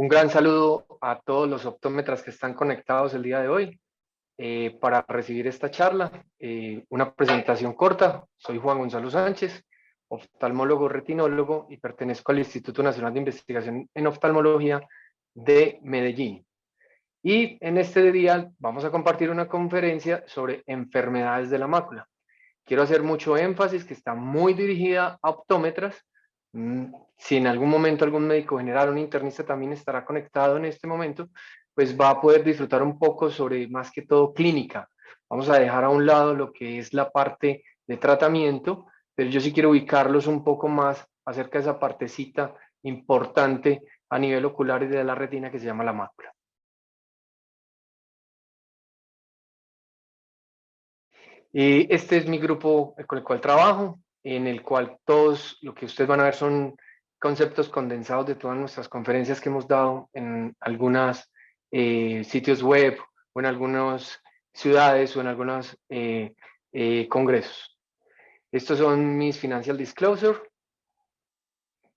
Un gran saludo a todos los optómetras que están conectados el día de hoy para recibir esta charla. Una presentación corta. Soy Juan Gonzalo Sánchez, oftalmólogo retinólogo y pertenezco al Instituto Nacional de Investigación en Oftalmología de Medellín. Y en este día vamos a compartir una conferencia sobre enfermedades de la mácula. Quiero hacer mucho énfasis que está muy dirigida a optómetras. Si en algún momento algún médico general o un internista también estará conectado en este momento, pues va a poder disfrutar un poco sobre más que todo clínica. Vamos a dejar a un lado lo que es la parte de tratamiento, pero yo sí quiero ubicarlos un poco más acerca de esa partecita importante a nivel ocular y de la retina que se llama la mácula. Este es mi grupo con el cual trabajo, en el cual todos lo que ustedes van a ver son conceptos condensados de todas nuestras conferencias que hemos dado en algunos sitios web o en algunas ciudades o en algunos congresos. Estos son mis financial disclosure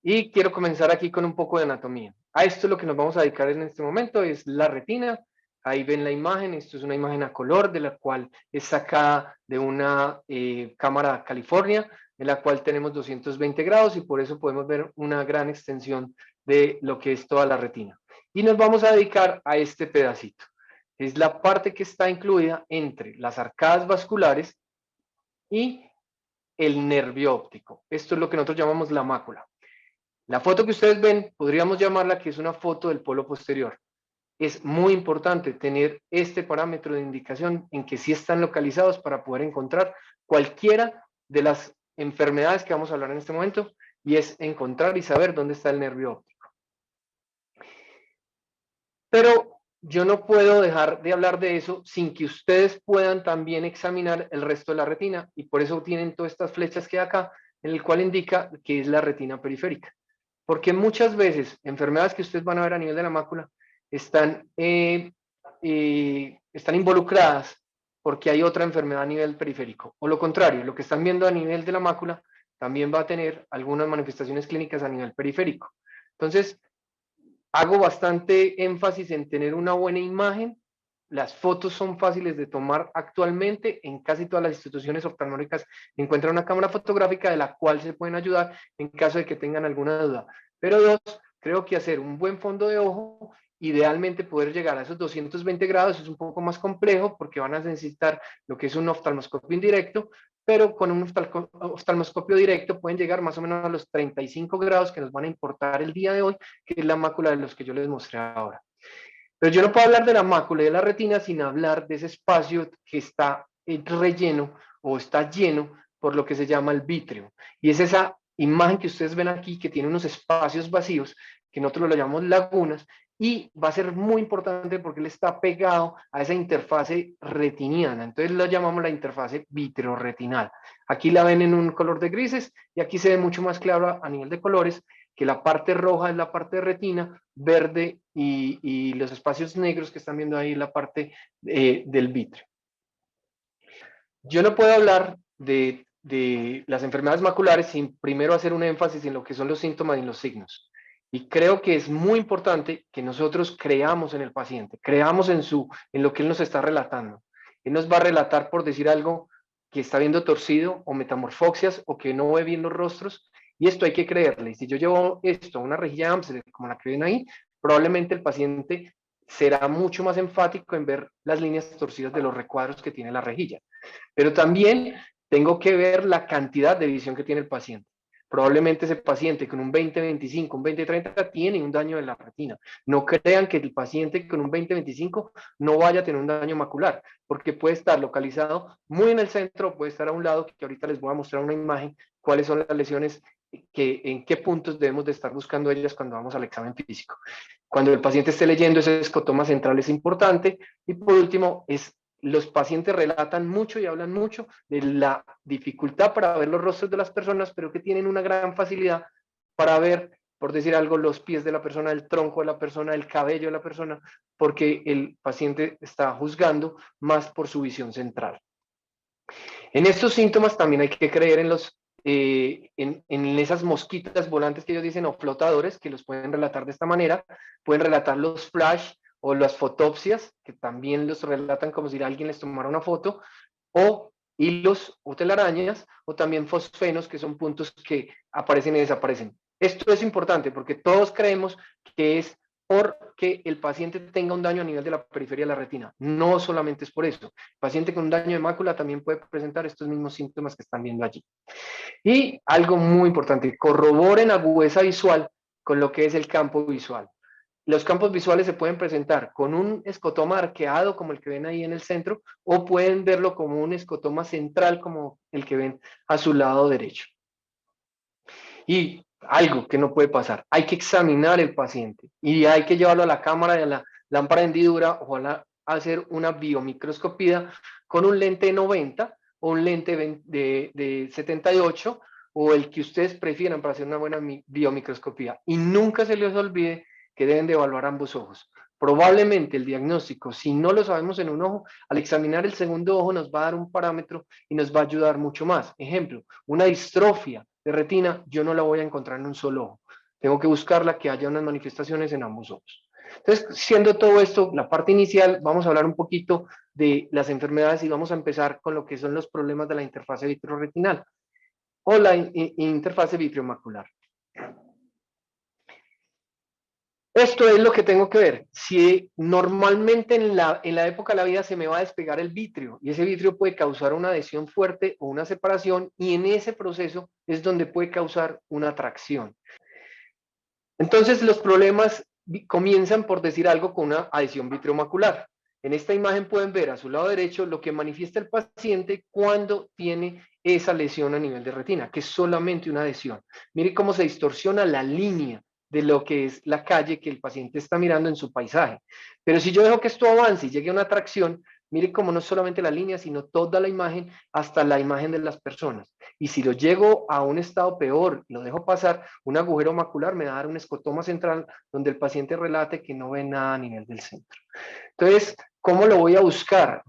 y quiero comenzar aquí con un poco de anatomía. A esto lo que nos vamos a dedicar en este momento es la retina. Ahí ven la imagen, esto es una imagen a color de la cual es sacada de una cámara California, en la cual tenemos 220 grados y por eso podemos ver una gran extensión de lo que es toda la retina. Y nos vamos a dedicar a este pedacito. Es la parte que está incluida entre las arcadas vasculares y el nervio óptico. Esto es lo que nosotros llamamos la mácula. La foto que ustedes ven, podríamos llamarla que es una foto del polo posterior. Es muy importante tener este parámetro de indicación en que sí están localizados para poder encontrar cualquiera de las enfermedades que vamos a hablar en este momento, y es encontrar y saber dónde está el nervio óptico. Pero yo no puedo dejar de hablar de eso sin que ustedes puedan también examinar el resto de la retina, y por eso tienen todas estas flechas que hay acá, en el cual indica que es la retina periférica. Porque muchas veces enfermedades que ustedes van a ver a nivel de la mácula están involucradas porque hay otra enfermedad a nivel periférico. O lo contrario, lo que están viendo a nivel de la mácula también va a tener algunas manifestaciones clínicas a nivel periférico. Entonces, hago bastante énfasis en tener una buena imagen. Las fotos son fáciles de tomar actualmente. En casi todas las instituciones oftalmológicas encuentran una cámara fotográfica de la cual se pueden ayudar en caso de que tengan alguna duda. Pero dos, creo que hacer un buen fondo de ojo, idealmente poder llegar a esos 220 grados es un poco más complejo porque van a necesitar lo que es un oftalmoscopio indirecto, pero con un oftalmoscopio directo pueden llegar más o menos a los 35 grados que nos van a importar el día de hoy, que es la mácula de los que yo les mostré ahora. Pero yo no puedo hablar de la mácula y de la retina sin hablar de ese espacio que está relleno o está lleno por lo que se llama el vítreo. Y es esa imagen que ustedes ven aquí que tiene unos espacios vacíos, que nosotros lo llamamos lagunas, y va a ser muy importante porque él está pegado a esa interfase retiniana. Entonces lo llamamos la interfase vitreoretinal. Aquí la ven en un color de grises y aquí se ve mucho más claro a nivel de colores que la parte roja es la parte de retina, verde y los espacios negros que están viendo ahí la parte del vítreo. Yo no puedo hablar de las enfermedades maculares sin primero hacer un énfasis en lo que son los síntomas y los signos. Y creo que es muy importante que nosotros creamos en el paciente, creamos en lo que él nos está relatando. Él nos va a relatar, por decir algo, que está viendo torcido o metamorfoxias o que no ve bien los rostros, y esto hay que creerle. Si yo llevo esto a una rejilla Amsler, como la que ven ahí, probablemente el paciente será mucho más enfático en ver las líneas torcidas de los recuadros que tiene la rejilla. Pero también tengo que ver la cantidad de visión que tiene el paciente. Probablemente ese paciente con un 20-25, un 20-30 tiene un daño de la retina. No crean que el paciente con un 20-25 no vaya a tener un daño macular, porque puede estar localizado muy en el centro, puede estar a un lado, que ahorita les voy a mostrar una imagen, cuáles son las lesiones, en qué puntos debemos de estar buscando ellas cuando vamos al examen físico. Cuando el paciente esté leyendo ese escotoma central es importante. Y por último, los pacientes relatan mucho y hablan mucho de la dificultad para ver los rostros de las personas, pero que tienen una gran facilidad para ver, por decir algo, los pies de la persona, el tronco de la persona, el cabello de la persona, porque el paciente está juzgando más por su visión central. En estos síntomas también hay que creer en los en esas mosquitas volantes que ellos dicen, o flotadores, que los pueden relatar de esta manera, pueden relatar los flash o las fotopsias, que también los relatan como si alguien les tomara una foto, o hilos o telarañas, o también fosfenos, que son puntos que aparecen y desaparecen. Esto es importante porque todos creemos que es porque el paciente tenga un daño a nivel de la periferia de la retina. No solamente es por eso. El paciente con un daño de mácula también puede presentar estos mismos síntomas que están viendo allí. Y algo muy importante, corroboren agudeza visual con lo que es el campo visual. Los campos visuales se pueden presentar con un escotoma arqueado como el que ven ahí en el centro, o pueden verlo como un escotoma central como el que ven a su lado derecho. Y algo que no puede pasar, hay que examinar el paciente y hay que llevarlo a la cámara de la lámpara de hendidura o a hacer una biomicroscopía con un lente 90 o un lente de 78 o el que ustedes prefieran para hacer una buena biomicroscopía. Y nunca se les olvide que deben de evaluar ambos ojos. Probablemente el diagnóstico, si no lo sabemos en un ojo, al examinar el segundo ojo nos va a dar un parámetro y nos va a ayudar mucho más. Ejemplo, una distrofia de retina, yo no la voy a encontrar en un solo ojo. Tengo que buscarla que haya unas manifestaciones en ambos ojos. Entonces, siendo todo esto la parte inicial, vamos a hablar un poquito de las enfermedades y vamos a empezar con lo que son los problemas de la interfase vitreoretinal o la interfase vitreomacular. Esto es lo que tengo que ver. Si normalmente en la época de la vida se me va a despegar el vitrio y ese vitrio puede causar una adhesión fuerte o una separación, y en ese proceso es donde puede causar una tracción. Entonces los problemas comienzan por decir algo con una adhesión vitreomacular. En esta imagen pueden ver a su lado derecho lo que manifiesta el paciente cuando tiene esa lesión a nivel de retina, que es solamente una adhesión. Mire cómo se distorsiona la línea de lo que es la calle que el paciente está mirando en su paisaje. Pero si yo dejo que esto avance y llegue a una tracción, mire cómo no solamente la línea, sino toda la imagen, hasta la imagen de las personas. Y si lo llego a un estado peor, lo dejo pasar, un agujero macular me va a dar un escotoma central donde el paciente relate que no ve nada a nivel del centro. Entonces, ¿cómo lo voy a buscar?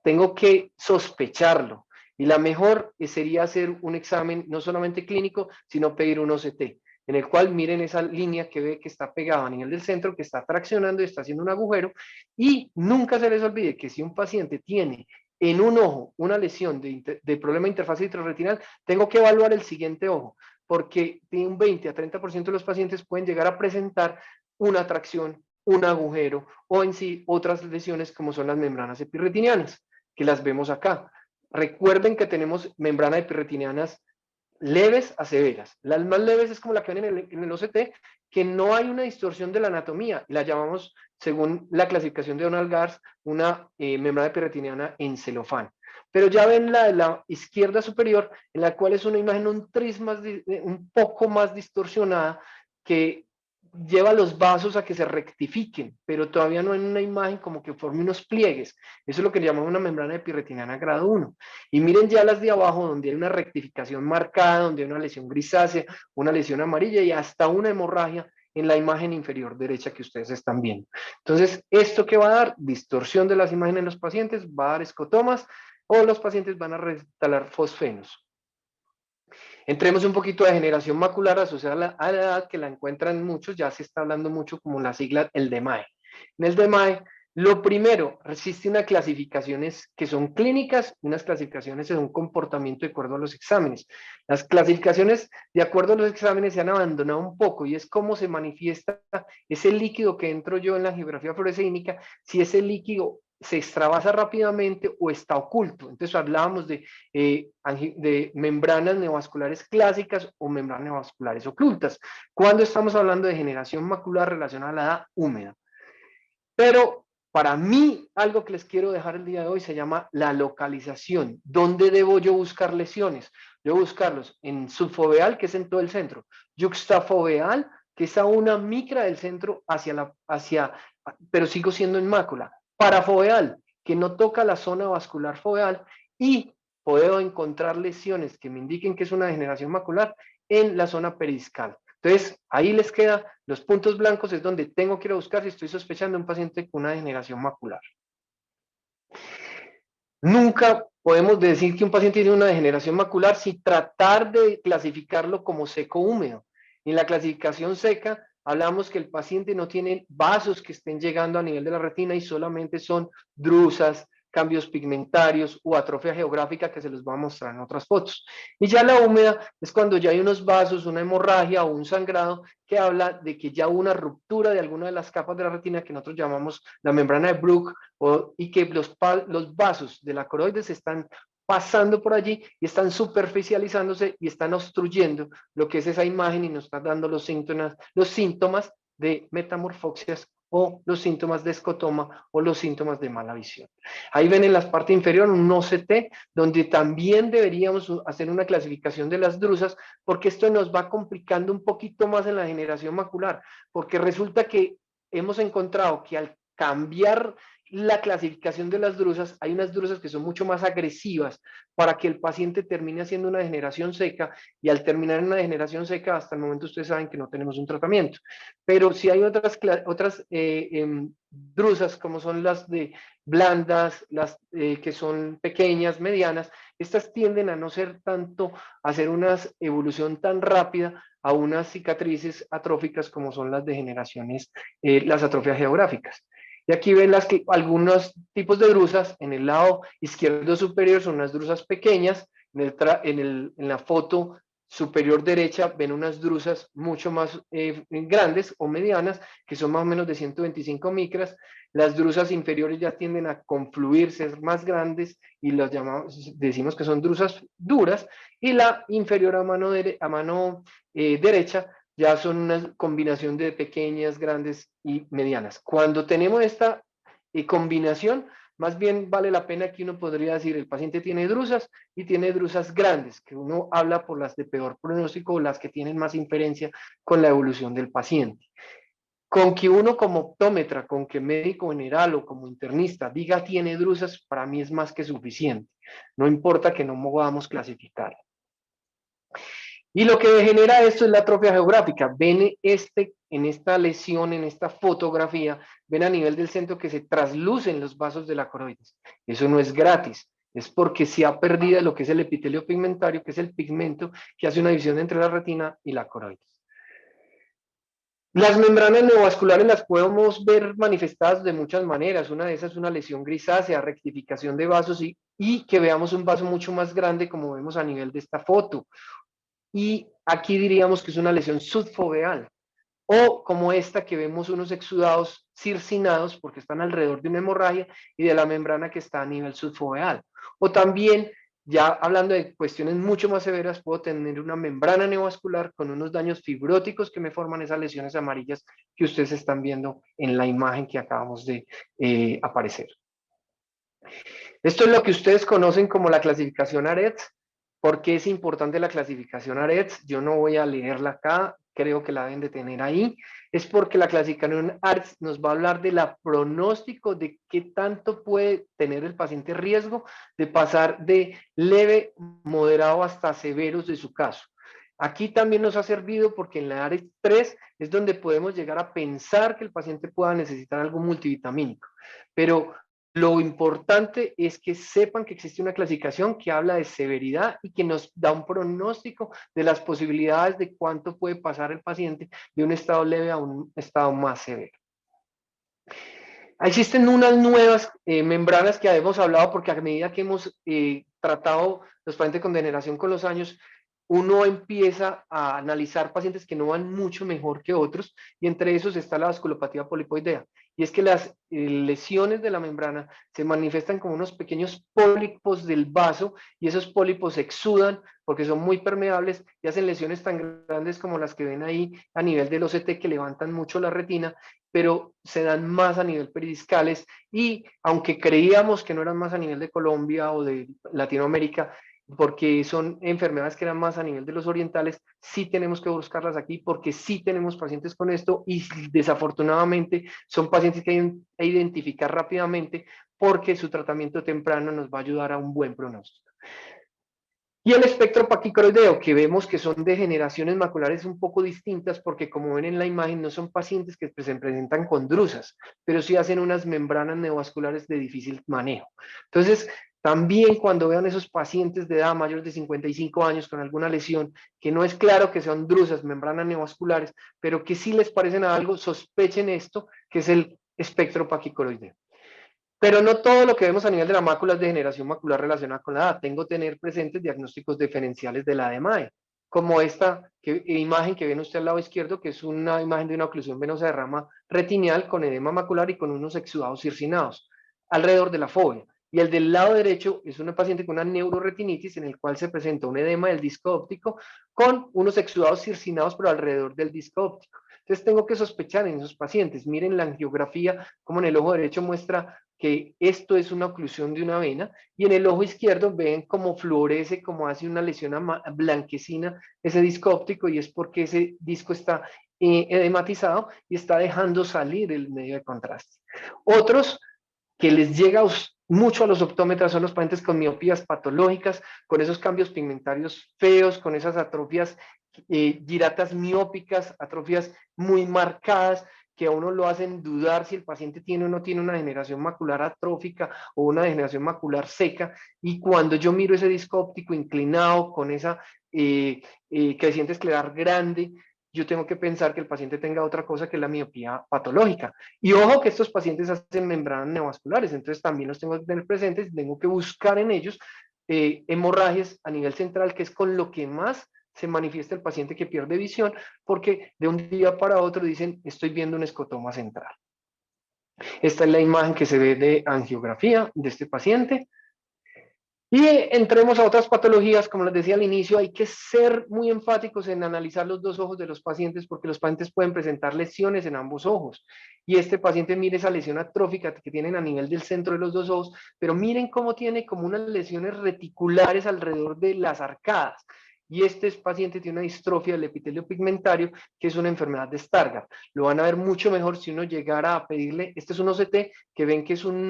Tengo que sospecharlo. Y la mejor sería hacer un examen no solamente clínico, sino pedir un OCT, en el cual miren esa línea que ve que está pegada a nivel del centro, que está traccionando y está haciendo un agujero. Y nunca se les olvide que si un paciente tiene en un ojo una lesión de problema de interfaz vitreoretinal, tengo que evaluar el siguiente ojo, porque de un 20 a 30% de los pacientes pueden llegar a presentar una tracción, un agujero o en sí otras lesiones como son las membranas epirretinianas, que las vemos acá. Recuerden que tenemos membranas epirretinianas leves a severas. Las más leves es como la que ven en el OCT, que no hay una distorsión de la anatomía. La llamamos, según la clasificación de Donald Gars, una membrana epirretiniana en celofán. Pero ya ven la de la izquierda superior, en la cual es una imagen un poco más distorsionada, que lleva los vasos a que se rectifiquen, pero todavía no en una imagen como que forme unos pliegues. Eso es lo que llamamos una membrana epirretiniana grado 1. Y miren ya las de abajo, donde hay una rectificación marcada, donde hay una lesión grisácea, una lesión amarilla y hasta una hemorragia en la imagen inferior derecha que ustedes están viendo. Entonces, ¿esto qué va a dar? Distorsión de las imágenes en los pacientes, va a dar escotomas, o los pacientes van a reinstalar fosfenos. Entremos un poquito de degeneración macular asociada a la edad, que la encuentran muchos, ya se está hablando mucho como la sigla, el DMAE. En el DMAE, lo primero, existe unas clasificaciones que son clínicas y unas clasificaciones de un comportamiento de acuerdo a los exámenes. Las clasificaciones de acuerdo a los exámenes se han abandonado un poco y es cómo se manifiesta ese líquido que entro yo en la angiografía fluorescénica, si ese líquido se extravasa rápidamente o está oculto. Entonces hablábamos de membranas neovasculares clásicas o membranas neovasculares ocultas, cuando estamos hablando de degeneración macular relacionada a la edad húmeda. Pero para mí, algo que les quiero dejar el día de hoy se llama la localización. ¿Dónde debo yo buscar lesiones? Debo buscarlos en subfoveal, que es en todo el centro, yuxtafoveal, que es a una micra del centro pero sigo siendo en mácula, parafoveal, que no toca la zona vascular foveal, y puedo encontrar lesiones que me indiquen que es una degeneración macular en la zona periscal. Entonces, ahí les queda, los puntos blancos es donde tengo que ir a buscar si estoy sospechando un paciente con una degeneración macular. Nunca podemos decir que un paciente tiene una degeneración macular sin tratar de clasificarlo como seco húmedo. En la clasificación seca hablamos que el paciente no tiene vasos que estén llegando a nivel de la retina y solamente son drusas, cambios pigmentarios o atrofia geográfica que se los voy a mostrar en otras fotos. Y ya la húmeda es cuando ya hay unos vasos, una hemorragia o un sangrado que habla de que ya hubo una ruptura de alguna de las capas de la retina que nosotros llamamos la membrana de Bruch y que los vasos de la coroides están pasando por allí y están superficializándose y están obstruyendo lo que es esa imagen y nos están dando los síntomas de metamorfoxias o los síntomas de escotoma o los síntomas de mala visión. Ahí ven en la parte inferior un OCT, donde también deberíamos hacer una clasificación de las drusas, porque esto nos va complicando un poquito más en la generación macular, porque resulta que hemos encontrado que al cambiar la clasificación de las drusas, hay unas drusas que son mucho más agresivas para que el paciente termine haciendo una degeneración seca, y al terminar en una degeneración seca, hasta el momento ustedes saben que no tenemos un tratamiento. Pero si hay otras drusas, como son las de blandas, las que son pequeñas, medianas, estas tienden a no ser tanto, a hacer una evolución tan rápida a unas cicatrices atróficas como son las degeneraciones, las atrofias geográficas. Y aquí ven algunos tipos de drusas. En el lado izquierdo superior son unas drusas pequeñas. En la foto superior derecha ven unas drusas mucho más grandes o medianas, que son más o menos de 125 micras. Las drusas inferiores ya tienden a confluir, ser más grandes, y las decimos que son drusas duras. Y la inferior a mano derecha ya son una combinación de pequeñas, grandes y medianas. Cuando tenemos esta combinación, más bien vale la pena que uno podría decir, el paciente tiene drusas y tiene drusas grandes, que uno habla por las de peor pronóstico o las que tienen más inferencia con la evolución del paciente. Con que uno como optómetra, con que médico general o como internista diga tiene drusas, para mí es más que suficiente. No importa que no podamos clasificar. Y lo que genera esto es la atrofia geográfica. Ven en esta lesión, en esta fotografía, ven a nivel del centro que se traslucen los vasos de la coroides. Eso no es gratis, es porque se ha perdido lo que es el epitelio pigmentario, que es el pigmento que hace una división entre la retina y la coroides. Las membranas neovasculares las podemos ver manifestadas de muchas maneras. Una de esas es una lesión grisácea, rectificación de vasos y que veamos un vaso mucho más grande, como vemos a nivel de esta foto. Y aquí diríamos que es una lesión subfoveal, o como esta que vemos unos exudados circinados porque están alrededor de una hemorragia y de la membrana que está a nivel subfoveal. O también, ya hablando de cuestiones mucho más severas, puedo tener una membrana neovascular con unos daños fibróticos que me forman esas lesiones amarillas que ustedes están viendo en la imagen que acabamos de aparecer. Esto es lo que ustedes conocen como la clasificación AREDS. ¿Por qué es importante la clasificación AREDS? Yo no voy a leerla acá, creo que la deben de tener ahí. Es porque la clasificación AREDS nos va a hablar de la pronóstico de qué tanto puede tener el paciente riesgo de pasar de leve, moderado hasta severos de su caso. Aquí también nos ha servido porque en la AREDS 3 es donde podemos llegar a pensar que el paciente pueda necesitar algo multivitamínico. Pero lo importante es que sepan que existe una clasificación que habla de severidad y que nos da un pronóstico de las posibilidades de cuánto puede pasar el paciente de un estado leve a un estado más severo. Existen unas nuevas membranas que hemos hablado porque a medida que hemos tratado los pacientes con degeneración con los años, uno empieza a analizar pacientes que no van mucho mejor que otros, y entre esos está la vasculopatía polipoidea. Y es que las lesiones de la membrana se manifiestan como unos pequeños pólipos del vaso, y esos pólipos exudan porque son muy permeables y hacen lesiones tan grandes como las que ven ahí a nivel del OCT, que levantan mucho la retina, pero se dan más a nivel peridiscales, y aunque creíamos que no eran más a nivel de Colombia o de Latinoamérica, porque son enfermedades que eran más a nivel de los orientales, sí tenemos que buscarlas aquí porque sí tenemos pacientes con esto, y desafortunadamente son pacientes que hay que identificar rápidamente porque su tratamiento temprano nos va a ayudar a un buen pronóstico. Y el espectro paquicroideo, que vemos que son degeneraciones maculares un poco distintas, porque como ven en la imagen, no son pacientes que se presentan con drusas, pero sí hacen unas membranas neovasculares de difícil manejo. Entonces, También cuando vean esos pacientes de edad mayores de 55 años con alguna lesión, que no es claro que sean drusas, membranas neovasculares, pero que sí les parecen a algo, sospechen esto, que es el espectro paquicoloideo. Pero no todo lo que vemos a nivel de la mácula es degeneración macular relacionada con la edad. Tengo que tener presentes diagnósticos diferenciales de la DMAE, como esta imagen que ven usted al lado izquierdo, que es una imagen de una oclusión venosa de rama retineal con edema macular y con unos exudados circinados alrededor de la fóvea. Y el del lado derecho es una paciente con una neuroretinitis en el cual se presenta un edema del disco óptico con unos exudados circinados pero alrededor del disco óptico. Entonces tengo que sospechar en esos pacientes. Miren la angiografía, como en el ojo derecho muestra que esto es una oclusión de una vena, y en el ojo izquierdo ven cómo florece, como hace una lesión blanquecina ese disco óptico, y es porque ese disco está edematizado y está dejando salir el medio de contraste. Otros que les llega mucho a los optómetras son los pacientes con miopías patológicas, con esos cambios pigmentarios feos, con esas atrofias giratas miópicas, atrofias muy marcadas, que a uno lo hacen dudar si el paciente tiene o no tiene una degeneración macular atrófica o una degeneración macular seca, y cuando yo miro ese disco óptico inclinado con esa creciente escleral grande, yo tengo que pensar que el paciente tenga otra cosa que la miopía patológica. Y ojo que estos pacientes hacen membranas neovasculares, entonces también los tengo que tener presentes y tengo que buscar en ellos hemorragias a nivel central, que es con lo que más se manifiesta el paciente que pierde visión, porque de un día para otro dicen, estoy viendo un escotoma central. Esta es la imagen que se ve de angiografía de este paciente. Y entremos a otras patologías, como les decía al inicio, hay que ser muy enfáticos en analizar los dos ojos de los pacientes, porque los pacientes pueden presentar lesiones en ambos ojos. Y este paciente, mire esa lesión atrófica que tienen a nivel del centro de los dos ojos, pero miren cómo tiene como unas lesiones reticulares alrededor de las arcadas. Y este paciente tiene una distrofia del epitelio pigmentario, que es una enfermedad de Stargardt. Lo van a ver mucho mejor si uno llegara a pedirle, este es un OCT, que ven que es un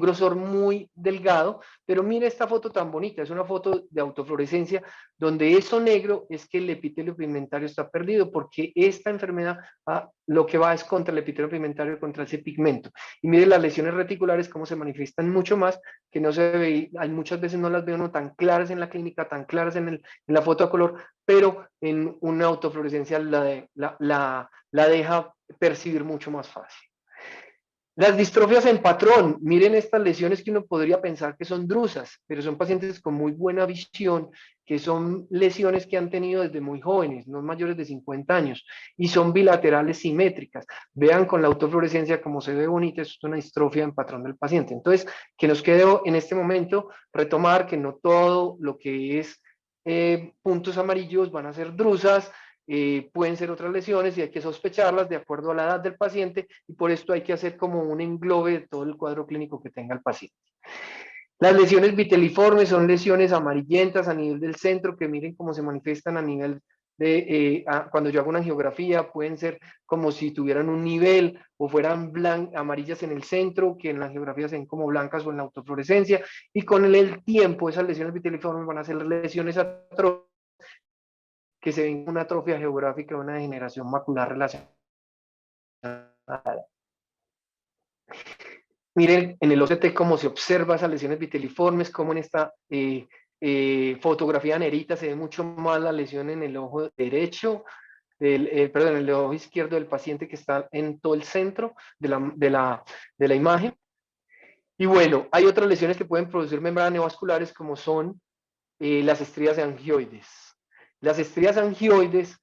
grosor muy delgado, pero mire esta foto tan bonita, es una foto de autofluorescencia, donde eso negro es que el epitelio pigmentario está perdido, porque esta enfermedad lo que va es contra el epitelio pigmentario, contra ese pigmento. Y mire las lesiones reticulares, cómo se manifiestan mucho más, que no se ve, hay muchas veces no las veo no tan claras en la clínica, tan claras en la foto a color, pero en una autofluorescencia la deja percibir mucho más fácil. Las distrofias en patrón, miren estas lesiones que uno podría pensar que son drusas, pero son pacientes con muy buena visión, que son lesiones que han tenido desde muy jóvenes, no mayores de 50 años, y son bilaterales simétricas. Vean con la autofluorescencia cómo se ve bonita, es una distrofia en patrón del paciente. Entonces, que nos quede en este momento retomar que no todo lo que es puntos amarillos van a ser drusas, pueden ser otras lesiones y hay que sospecharlas de acuerdo a la edad del paciente, y por esto hay que hacer como un englobe de todo el cuadro clínico que tenga el paciente. Las lesiones viteliformes son lesiones amarillentas a nivel del centro, que miren cómo se manifiestan a nivel de, cuando yo hago una angiografía, pueden ser como si tuvieran un nivel o fueran amarillas en el centro, que en la angiografía se ven como blancas o en la autofluorescencia, y con el tiempo esas lesiones viteliformes van a ser lesiones atróficas, que se ven una atrofia geográfica, una degeneración macular relacionada. Miren en el OCT cómo se observa esas lesiones viteliformes, como en esta fotografía negrita se ve mucho más la lesión en el ojo derecho, perdón, en el ojo izquierdo del paciente, que está en todo el centro de la imagen. Y bueno, hay otras lesiones que pueden producir membranas neovasculares, como son las estrías angioides. Las estrías angioides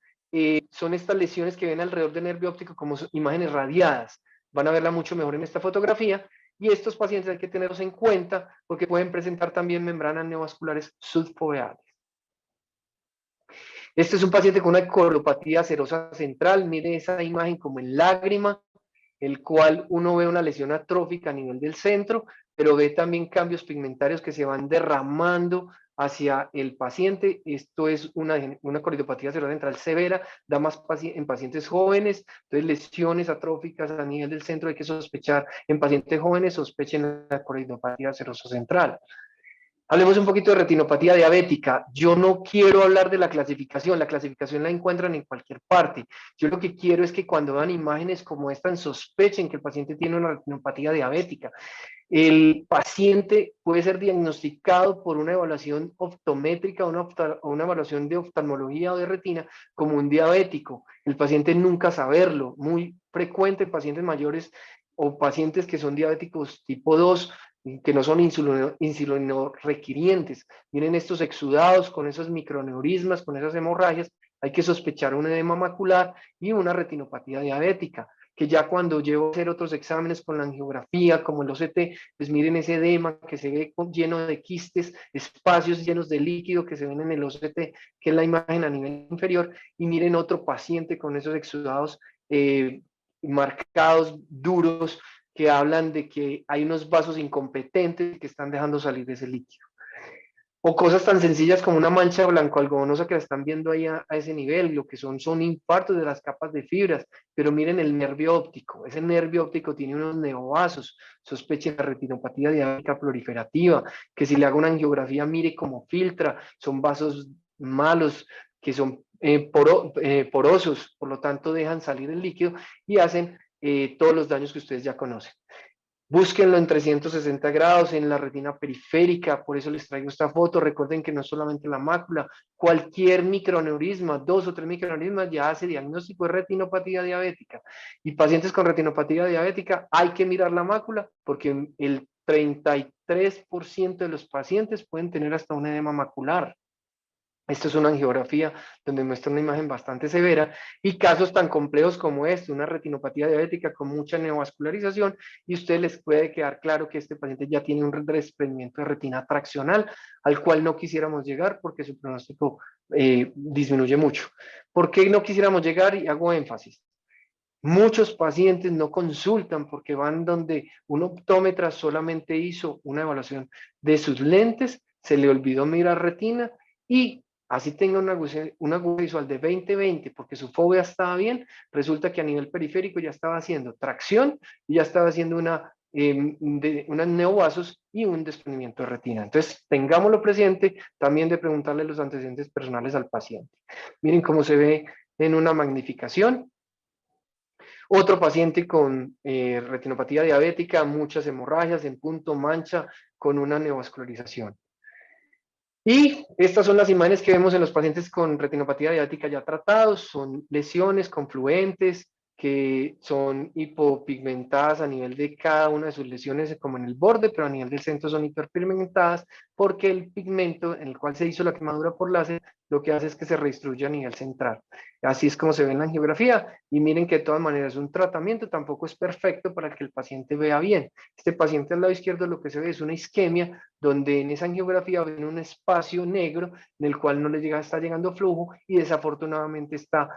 son estas lesiones que ven alrededor del nervio óptico como imágenes radiadas. Van a verla mucho mejor en esta fotografía, y estos pacientes hay que tenerlos en cuenta porque pueden presentar también membranas neovasculares subfoveales. Este es un paciente con una coropatía serosa central. Mire esa imagen como en lágrima, el cual uno ve una lesión atrófica a nivel del centro, pero ve también cambios pigmentarios que se van derramando hacia el paciente. Esto es una coridopatía serosa central severa, da más en pacientes jóvenes, entonces lesiones atróficas a nivel del centro hay que sospechar. En pacientes jóvenes sospechen la coridopatía serosa central. Hablemos un poquito de retinopatía diabética. Yo no quiero hablar de la clasificación la encuentran en cualquier parte. Yo lo que quiero es que cuando vean imágenes como esta sospechen que el paciente tiene una retinopatía diabética. El paciente puede ser diagnosticado por una evaluación optométrica o una evaluación de oftalmología o de retina como un diabético. El paciente nunca saberlo. Muy frecuente en pacientes mayores o pacientes que son diabéticos tipo 2 que no son insulino requirientes. Miren estos exudados con esos microneurismas, con esas hemorragias, hay que sospechar un edema macular y una retinopatía diabética, que ya cuando llevo a hacer otros exámenes con la angiografía, como el OCT, pues miren ese edema que se ve lleno de quistes, espacios llenos de líquido que se ven en el OCT, que es la imagen a nivel inferior, y miren otro paciente con esos exudados marcados, duros, que hablan de que hay unos vasos incompetentes que están dejando salir ese líquido. O cosas tan sencillas como una mancha blanco-algodonosa que la están viendo ahí a ese nivel, lo que son infartos de las capas de fibras, pero miren el nervio óptico, ese nervio óptico tiene unos neovasos, sospechen la retinopatía diabética proliferativa, que si le hago una angiografía mire cómo filtra, son vasos malos, que son porosos, por lo tanto dejan salir el líquido y hacen todos los daños que ustedes ya conocen. Búsquenlo en 360 grados, en la retina periférica, por eso les traigo esta foto. Recuerden que no es solamente la mácula, cualquier microneurisma, 2 o 3 microneurismas ya hace diagnóstico de retinopatía diabética. Y pacientes con retinopatía diabética hay que mirar la mácula porque el 33% de los pacientes pueden tener hasta un edema macular. Esto es una angiografía donde muestra una imagen bastante severa y casos tan complejos como este, una retinopatía diabética con mucha neovascularización, y a ustedes les puede quedar claro que este paciente ya tiene un desprendimiento de retina traccional al cual no quisiéramos llegar porque su pronóstico disminuye mucho. ¿Por qué no quisiéramos llegar? Y hago énfasis. Muchos pacientes no consultan porque van donde un optómetra solamente hizo una evaluación de sus lentes, se le olvidó mirar retina y así tenga una aguja visual de 20/20 porque su fobia estaba bien, resulta que a nivel periférico ya estaba haciendo tracción y ya estaba haciendo unas neovasos y un desprendimiento de retina. Entonces, tengámoslo presente también de preguntarle los antecedentes personales al paciente. Miren cómo se ve en una magnificación. Otro paciente con retinopatía diabética, muchas hemorragias en punto, mancha, con una neovascularización. Y estas son las imágenes que vemos en los pacientes con retinopatía diabética ya tratados, son lesiones confluentes que son hipopigmentadas a nivel de cada una de sus lesiones como en el borde, pero a nivel del centro son hiperpigmentadas porque el pigmento en el cual se hizo la quemadura por láser lo que hace es que se redistribuye a nivel central. Así es como se ve en la angiografía y miren que de todas maneras un tratamiento tampoco es perfecto para que el paciente vea bien. Este paciente al lado izquierdo lo que se ve es una isquemia donde en esa angiografía ven un espacio negro en el cual no le está llegando flujo y desafortunadamente está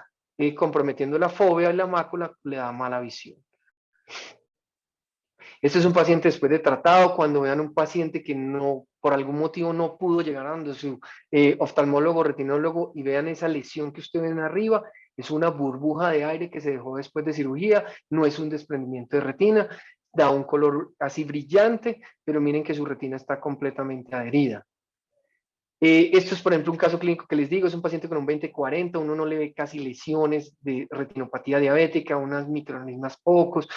comprometiendo la fóvea y la mácula, le da mala visión. Este es un paciente después de tratado, cuando vean un paciente que no, por algún motivo no pudo llegar a donde su oftalmólogo, retinólogo y vean esa lesión que ustedes ven arriba, es una burbuja de aire que se dejó después de cirugía, no es un desprendimiento de retina, da un color así brillante, pero miren que su retina está completamente adherida. Esto es, por ejemplo, un caso clínico que les digo, es un paciente con un 20/40, uno no le ve casi lesiones de retinopatía diabética, unas microaneurismas pocos,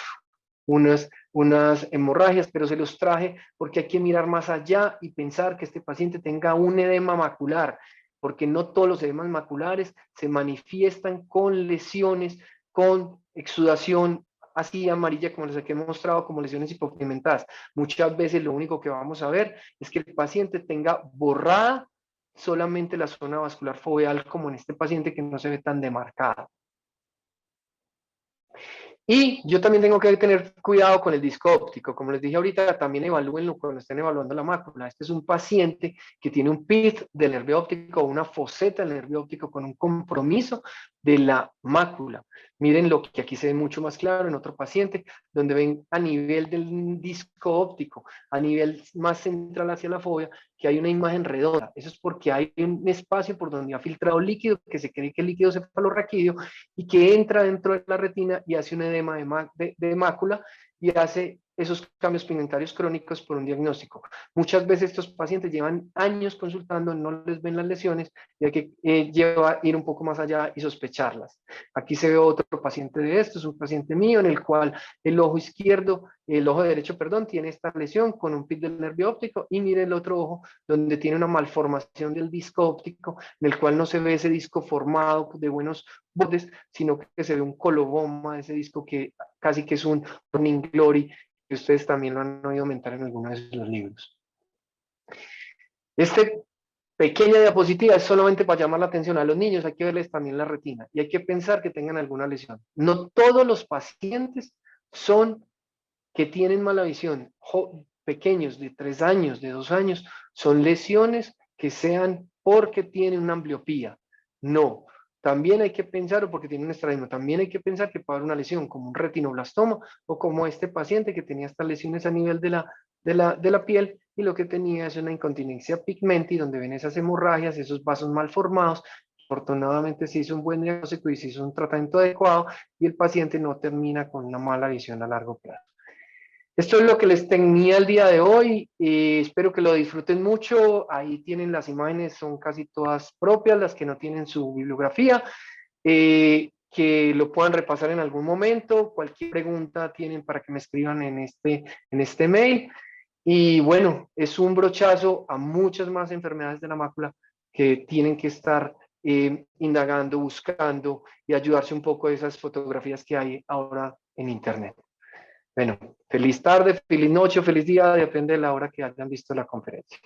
unas hemorragias, pero se los traje porque hay que mirar más allá y pensar que este paciente tenga un edema macular, porque no todos los edemas maculares se manifiestan con lesiones, con exudación así amarilla como les he mostrado, como lesiones hipopigmentadas. Muchas veces lo único que vamos a ver es que el paciente tenga borrada solamente la zona vascular foveal, como en este paciente que no se ve tan demarcada. Y yo también tengo que tener cuidado con el disco óptico. Como les dije ahorita, también evalúenlo cuando estén evaluando la mácula. Este es un paciente que tiene un PIT del nervio óptico o una foseta del nervio óptico con un compromiso de la mácula. Miren lo que aquí se ve mucho más claro en otro paciente, donde ven a nivel del disco óptico, a nivel más central hacia la fobia, que hay una imagen redonda. Eso es porque hay un espacio por donde ha filtrado líquido, que se cree que el líquido cefalorraquídeo y que entra dentro de la retina y hace un edema de mácula y hace esos cambios pigmentarios crónicos por un diagnóstico. Muchas veces estos pacientes llevan años consultando, no les ven las lesiones y hay que ir un poco más allá y sospecharlas. Aquí se ve otro paciente de estos, un paciente mío en el cual el ojo izquierdo, el ojo derecho, perdón, tiene esta lesión con un pic del nervio óptico y mire el otro ojo donde tiene una malformación del disco óptico en el cual no se ve ese disco formado de buenos bordes, sino que se ve un coloboma de ese disco que casi que es un morning glory, que ustedes también lo han oído mentar en algunos de los libros. Este pequeña diapositiva es solamente para llamar la atención a los niños, hay que verles también la retina y hay que pensar que tengan alguna lesión. No todos los pacientes son que tienen mala visión, pequeños de 3 años, de 2 años, son lesiones que sean porque tienen una ambliopía. No, también hay que pensar, o porque tiene un estrabismo, también hay que pensar que puede haber una lesión como un retinoblastoma o como este paciente que tenía estas lesiones a nivel de la piel y lo que tenía es una incontinencia pigmenti donde ven esas hemorragias, esos vasos mal formados. Afortunadamente se hizo un buen diagnóstico y se hizo un tratamiento adecuado y el paciente no termina con una mala visión a largo plazo. Esto es lo que les tenía el día de hoy. Espero que lo disfruten mucho. Ahí tienen las imágenes, son casi todas propias, las que no tienen su bibliografía. Que lo puedan repasar en algún momento. Cualquier pregunta tienen para que me escriban en este mail. Y bueno, es un brochazo a muchas más enfermedades de la mácula que tienen que estar indagando, buscando y ayudarse un poco de esas fotografías que hay ahora en Internet. Bueno, feliz tarde, feliz noche, feliz día, depende de la hora que hayan visto la conferencia.